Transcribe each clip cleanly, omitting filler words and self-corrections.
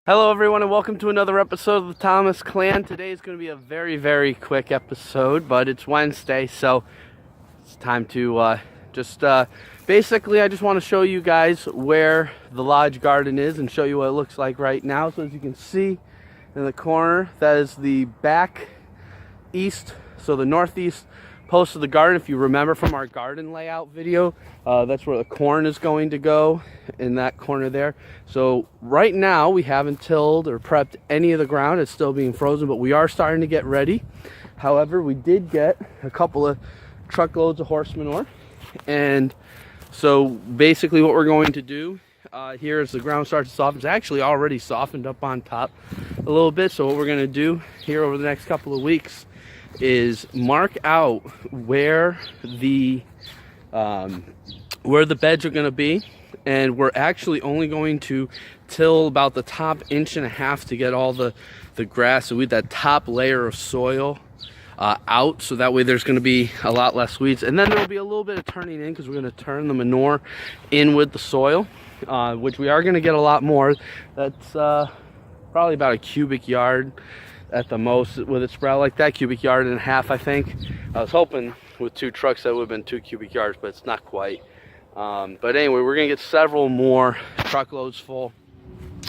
Hello everyone and welcome to another episode of the Thomas Clan. Today is going to be a very quick episode, but it's Wednesday, so it's time to basically I just want to show you guys where the lodge garden is and show you what it looks like right now. So as you can see in the corner, that is the back east, so the northeast post of the garden. If you remember from our garden layout video, that's where the corn is going to go, in that corner there. So right now we haven't tilled or prepped any of the ground. It's still being frozen, but we are starting to get ready. However, we did get a couple of truckloads of horse manure, and so basically what we're going to do here as the ground starts to soften, it's actually already softened up on top a little bit. So what we're going to do here over the next couple of weeks is mark out where the beds are going to be, and we're actually only going to till about the top 1.5 inches to get all the grass, so we that top layer of soil out, so that way there's going to be a lot less weeds. And then there'll be a little bit of turning in, because we're going to turn the manure in with the soil, which we are going to get a lot more. That's probably about a cubic yard at the most with it spread like that, cubic yard and a half, I think. I was hoping with 2 trucks that would have been 2 cubic yards, but it's not quite. But anyway, we're gonna get several more truckloads full,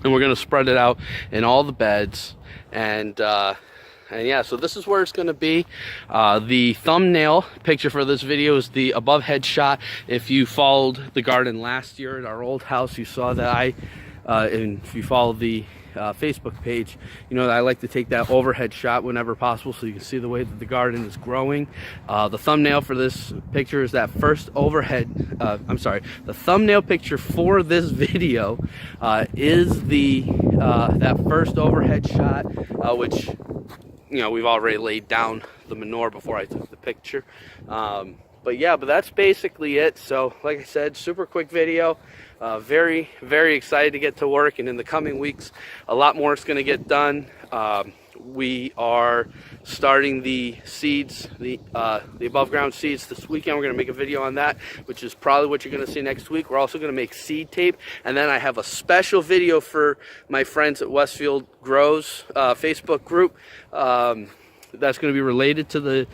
and we're gonna spread it out in all the beds. And yeah, so this is where it's gonna be. The thumbnail picture for this video is the above head shot. If you followed the garden last year at our old house, you saw that and if you follow the Facebook page, you know that I like to take that overhead shot whenever possible, so you can see the way that the garden is growing. The thumbnail for this picture is that first overhead, the thumbnail picture for this video is that first overhead shot, which, you know, we've already laid down the manure before I took the picture. But yeah, but that's basically it. So like I said, super quick video. Very excited to get to work, and in the coming weeks a lot more is going to get done. We are starting the seeds, the above ground seeds this weekend. We're going to make a video on that, which is probably what you're going to see next week. We're also going to make seed tape, and then I have a special video for my friends at Westfield Grows Facebook group. That's going to be related to the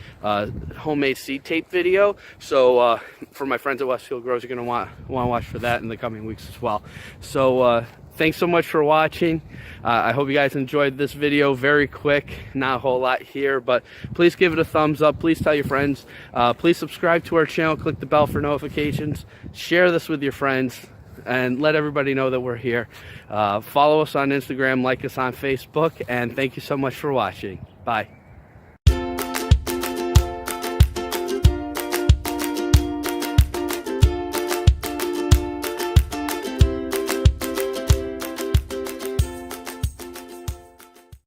homemade seed tape video. So for my friends at Westfield Grows, you're going to want to watch for that in the coming weeks as well. So thanks so much for watching. I hope you guys enjoyed this video. Very quick, not a whole lot here, but please give it a thumbs up. Please tell your friends. Please subscribe to our channel. Click the bell for notifications. Share this with your friends, and let everybody know that we're here. Follow us on Instagram, like us on Facebook, and thank you so much for watching. Bye.